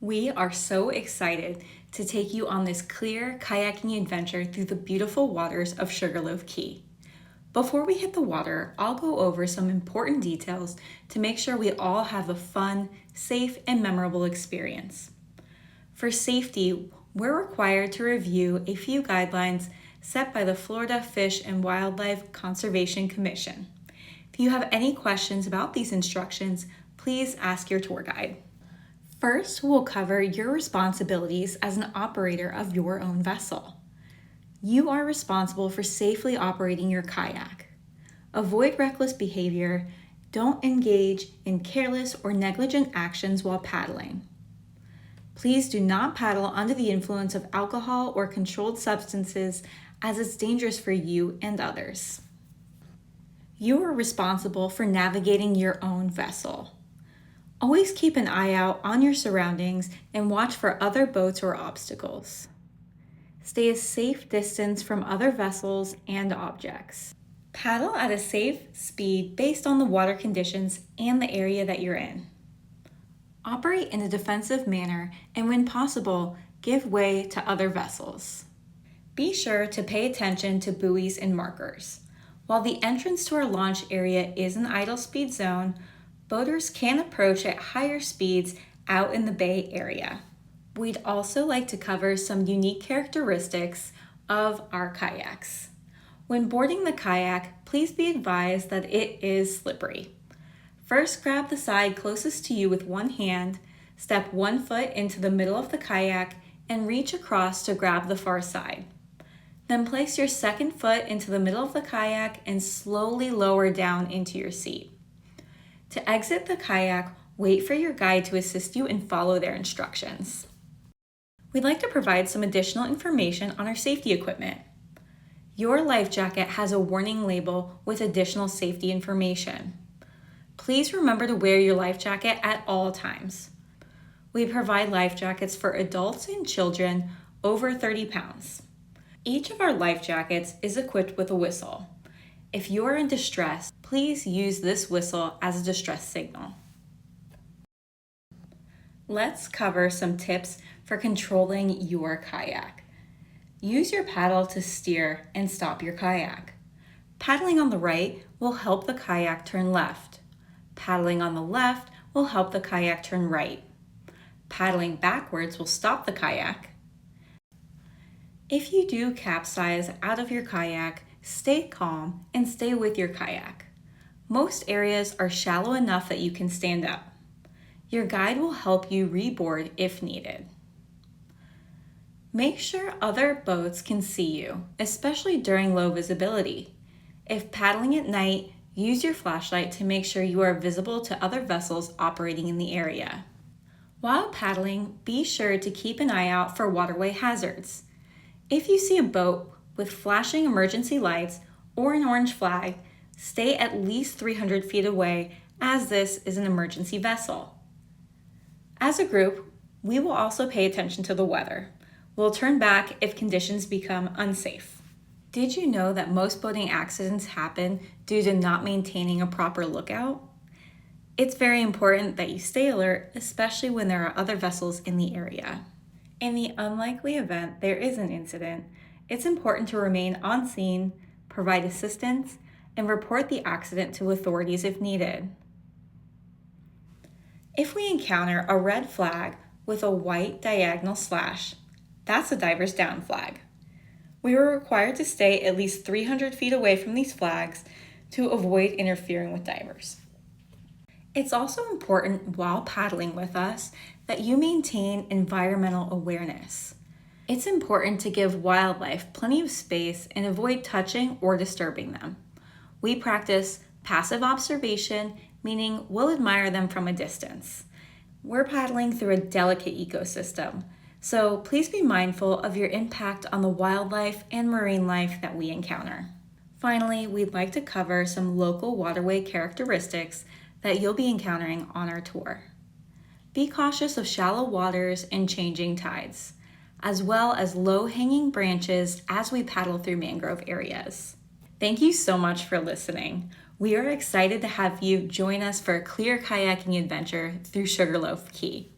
We are so excited to take you on this clear kayaking adventure through the beautiful waters of Sugarloaf Key. Before we hit the water, I'll go over some important details to make sure we all have a fun, safe, and memorable experience. For safety, we're required to review a few guidelines set by the Florida Fish and Wildlife Conservation Commission. If you have any questions about these instructions, please ask your tour guide. First, we'll cover your responsibilities as an operator of your own vessel. You are responsible for safely operating your kayak. Avoid reckless behavior. Don't engage in careless or negligent actions while paddling. Please do not paddle under the influence of alcohol or controlled substances, as it's dangerous for you and others. You are responsible for navigating your own vessel. Always keep an eye out on your surroundings and watch for other boats or obstacles. Stay a safe distance from other vessels and objects. Paddle at a safe speed based on the water conditions and the area that you're in. Operate in a defensive manner and, when possible, give way to other vessels. Be sure to pay attention to buoys and markers. While the entrance to our launch area is an idle speed zone, boaters can approach at higher speeds out in the bay area. We'd also like to cover some unique characteristics of our kayaks. When boarding the kayak, please be advised that it is slippery. First, grab the side closest to you with one hand, step 1 foot into the middle of the kayak, and reach across to grab the far side. Then place your second foot into the middle of the kayak and slowly lower down into your seat. To exit the kayak, wait for your guide to assist you and follow their instructions. We'd like to provide some additional information on our safety equipment. Your life jacket has a warning label with additional safety information. Please remember to wear your life jacket at all times. We provide life jackets for adults and children over 30 pounds. Each of our life jackets is equipped with a whistle. If you are in distress, please use this whistle as a distress signal. Let's cover some tips for controlling your kayak. Use your paddle to steer and stop your kayak. Paddling on the right will help the kayak turn left. Paddling on the left will help the kayak turn right. Paddling backwards will stop the kayak. If you do capsize out of your kayak, stay calm and stay with your kayak. Most areas are shallow enough that you can stand up. Your guide will help you reboard if needed. Make sure other boats can see you, especially during low visibility. If paddling at night, use your flashlight to make sure you are visible to other vessels operating in the area. While paddling, be sure to keep an eye out for waterway hazards. If you see a boat with flashing emergency lights or an orange flag, stay at least 300 feet away, as this is an emergency vessel. As a group, we will also pay attention to the weather. We'll turn back if conditions become unsafe. Did you know that most boating accidents happen due to not maintaining a proper lookout? It's very important that you stay alert, especially when there are other vessels in the area. In the unlikely event there is an incident, it's important to remain on scene, provide assistance, and report the accident to authorities if needed. If we encounter a red flag with a white diagonal slash, that's a diver's down flag. We are required to stay at least 300 feet away from these flags to avoid interfering with divers. It's also important while paddling with us that you maintain environmental awareness. It's important to give wildlife plenty of space and avoid touching or disturbing them. We practice passive observation, meaning we'll admire them from a distance. We're paddling through a delicate ecosystem, so please be mindful of your impact on the wildlife and marine life that we encounter. Finally, we'd like to cover some local waterway characteristics that you'll be encountering on our tour. Be cautious of shallow waters and changing tides, as well as low-hanging branches as we paddle through mangrove areas. Thank you so much for listening. We are excited to have you join us for a clear kayaking adventure through Sugarloaf Key.